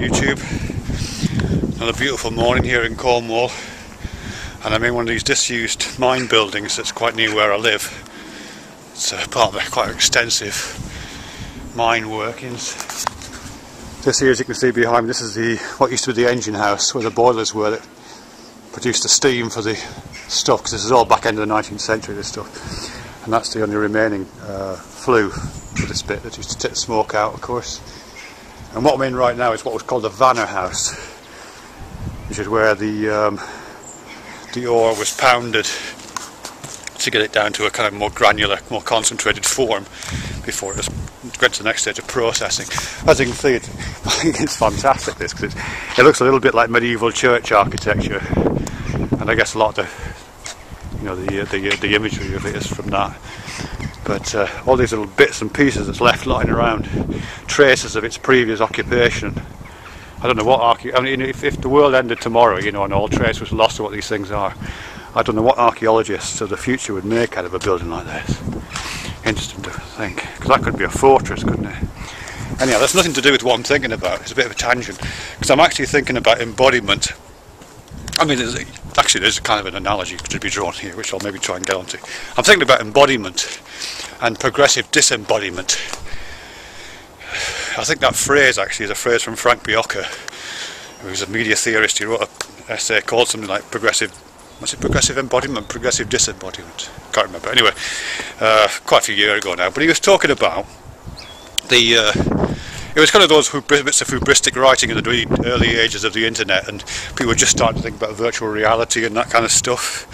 YouTube. Another beautiful morning here in Cornwall, and I'm in one of these disused mine buildings that's quite near where I live. It's part of quite extensive mine workings. This here, as you can see behind me, this is what used to be the engine house where the boilers were that produced the steam for the stuff, because this is all back end of the 19th century, this stuff, and that's the only remaining flue for this bit that used to take the smoke out, of course. And what I'm in right now is what was called the Vanner house, which is where the ore was pounded to get it down to a kind of more granular, more concentrated form before it went to the next stage of processing. As you can see, I think it's fantastic, this, because it looks a little bit like medieval church architecture, and I guess a lot of the imagery of it is from that. But all these little bits and pieces that's left lying around, traces of its previous occupation. I don't know what if the world ended tomorrow, and all trace was lost of what these things are, I don't know what archaeologists of the future would make out of a building like this. Interesting to think, because that could be a fortress, couldn't it? Anyhow, that's nothing to do with what I'm thinking about. It's a bit of a tangent, because I'm actually thinking about embodiment. I mean, there's kind of an analogy to be drawn here, which I'll maybe try and get onto. I'm thinking about embodiment and progressive disembodiment. I think that phrase actually is a phrase from Frank Biocca, who was a media theorist. He wrote an essay called something like progressive embodiment, progressive disembodiment. Can't remember. Anyway, quite a few years ago now. But he was talking about it was kind of those bits of hubristic writing in the early ages of the internet, and people were just starting to think about virtual reality and that kind of stuff.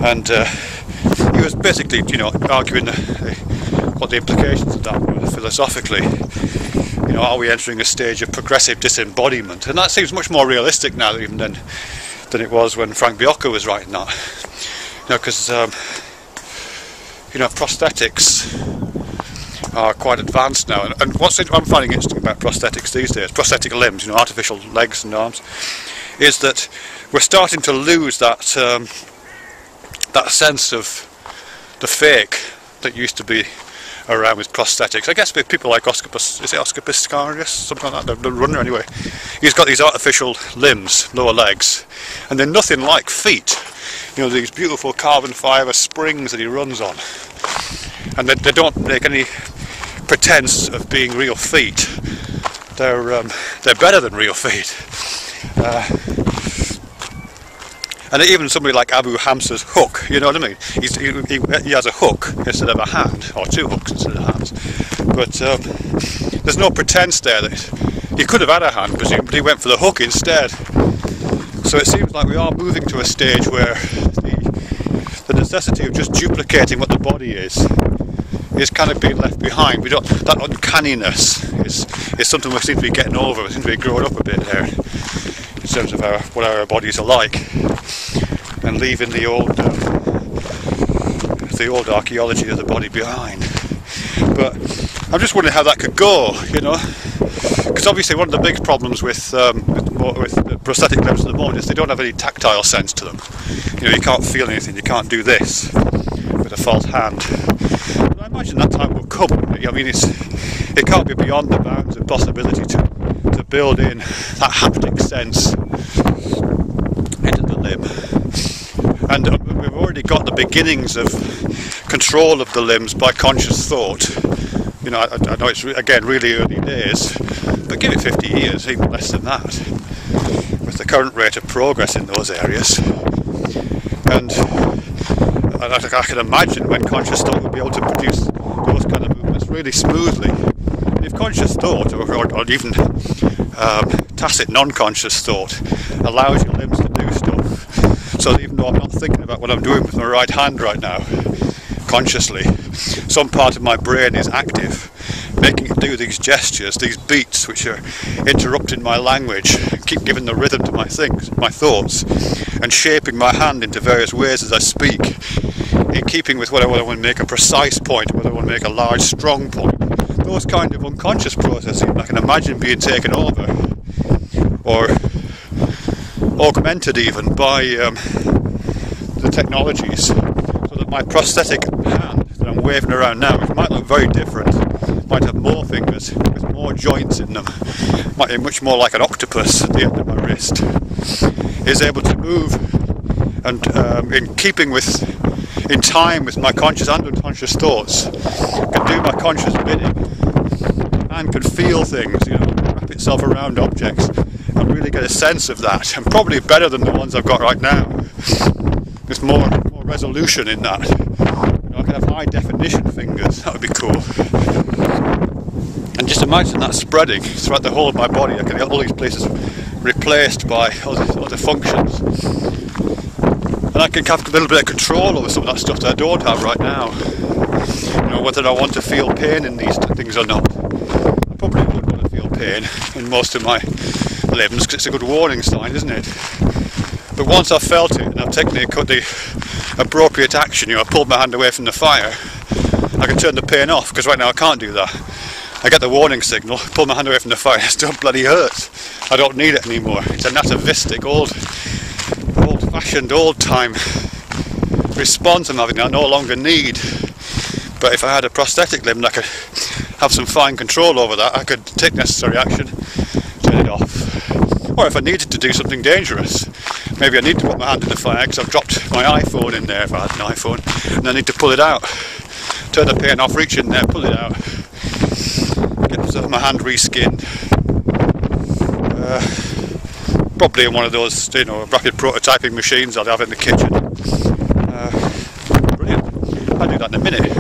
And he was basically, arguing what the implications of that were philosophically. Are we entering a stage of progressive disembodiment? And that seems much more realistic now even than it was when Frank Biocca was writing that. Because prosthetics are quite advanced now, and I'm finding interesting about prosthetics these days, prosthetic limbs, artificial legs and arms, is that we're starting to lose that sense of the fake that used to be around with prosthetics. I guess with people like Oscar Pistorius, something like that, the runner anyway. He's got these artificial limbs, lower legs, and they're nothing like feet. These beautiful carbon fibre springs that he runs on, and they don't make any pretense of being real feet. They're better than real feet. And even somebody like Abu Hamza's hook, you know what I mean? He has a hook instead of a hand, or two hooks instead of hands. But there's no pretense there that he could have had a hand, presumably he went for the hook instead. So it seems like we are moving to a stage where the necessity of just duplicating what the body is kind of being left behind. That uncanniness is something we seem to be getting over. We seem to be growing up a bit there in terms of what our bodies are like, and leaving the old archaeology of the body behind. But I'm just wondering how that could go, because obviously one of the big problems with prosthetic limbs at the moment is they don't have any tactile sense to them. You can't feel anything. You can't do this with a false hand. But I imagine that time will come. I mean, it can't be beyond the bounds of possibility to build in that haptic sense into the limb. And we've already got the beginnings of control of the limbs by conscious thought. I know it's again really early days, but give it 50 years, even less than that, with the current rate of progress in those areas. And I can imagine when conscious thought will be able to produce those kind of movements really smoothly. If conscious thought, or even tacit non-conscious thought, allows your limbs to do stuff, so that even though I'm not thinking about what I'm doing with my right hand right now, consciously, some part of my brain is active, making it do these gestures, these beats which are interrupting my language, keep giving the rhythm to my thoughts, and shaping my hand into various ways as I speak, in keeping with whether I want to make a precise point, whether I want to make a large, strong point. Those kind of unconscious processing I can imagine being taken over, or augmented even by the technologies, so that my prosthetic hand that I'm waving around now, which might look very different, might have more fingers with more joints in them, might be much more like an octopus at the end of my wrist, is able to move and in time with my conscious and unconscious thoughts, can do my conscious bidding and can feel things, wrap itself around objects and really get a sense of that, and probably better than the ones I've got right now. There's more resolution in that. I could have high definition fingers, that would be cool. And just imagine that spreading throughout the whole of my body. I can get all these places replaced by other functions. And I can have a little bit of control over some of that stuff that I don't have right now. Whether I want to feel pain in these things or not. I probably would want to feel pain in most of my limbs, because it's a good warning sign, isn't it? But once I've felt it and I've taken the appropriate action, I pulled my hand away from the fire, I can turn the pain off, because right now I can't do that. I get the warning signal, pull my hand away from the fire, it still bloody hurts. I don't need it anymore. It's a nativistic, old-fashioned, old-time response I'm having I no longer need. But if I had a prosthetic limb, I could have some fine control over that. I could take necessary action, turn it off. Or if I needed to do something dangerous, maybe I need to put my hand in the fire because I've dropped my iPhone in there if I had an iPhone, and I need to pull it out. Turn the pain off, reach in there, pull it out, get my hand reskinned. Probably in one of those, rapid prototyping machines I'd have in the kitchen. Brilliant. I'll do that in a minute.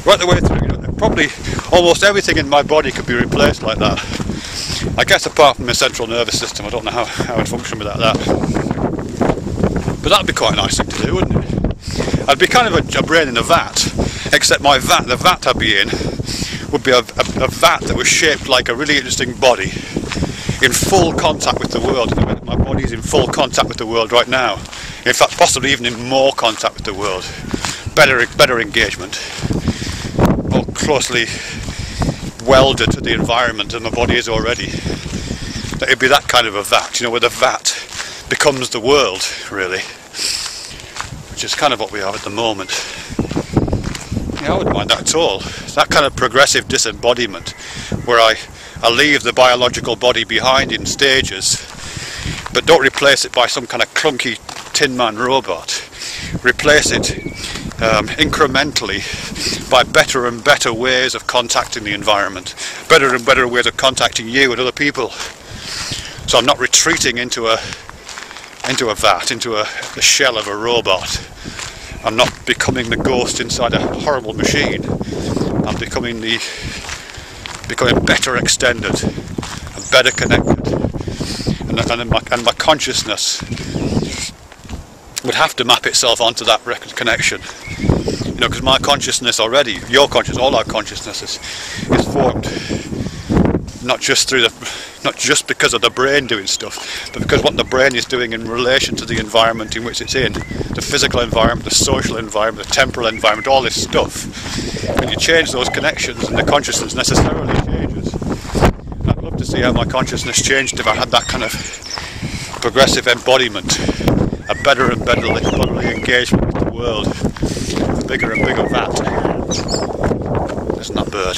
Right the way through, probably almost everything in my body could be replaced like that. I guess apart from my central nervous system, I don't know how I'd function without that. But that'd be quite a nice thing to do, wouldn't it? I'd be kind of a brain in a vat, except the vat I'd be in, would be a vat that was shaped like a really interesting body, in full contact with the world. My body's in full contact with the world right now. In fact, possibly even in more contact with the world. Better engagement. More closely welded to the environment than my body is already. It'd be that kind of a vat, where the vat becomes the world, really. Which is kind of what we are at the moment. I wouldn't mind that at all. That kind of progressive disembodiment, where I leave the biological body behind in stages, but don't replace it by some kind of clunky Tin Man robot. Replace it incrementally by better and better ways of contacting the environment, better and better ways of contacting you and other people. So I'm not retreating into a vat, into a shell of a robot. I'm not becoming the ghost inside a horrible machine. I'm becoming better extended and better connected, and my consciousness would have to map itself onto that connection, because my consciousness already, your consciousness, all our consciousness is formed not just because of the brain doing stuff, but because what the brain is doing in relation to the environment in which it's in, the physical environment, the social environment, the temporal environment, all this stuff. When you change those connections, and the consciousness necessarily changes. And I'd love to see how my consciousness changed if I had that kind of progressive embodiment, a better and better bodily engagement with the world, a bigger and bigger vat. Listen to that bird.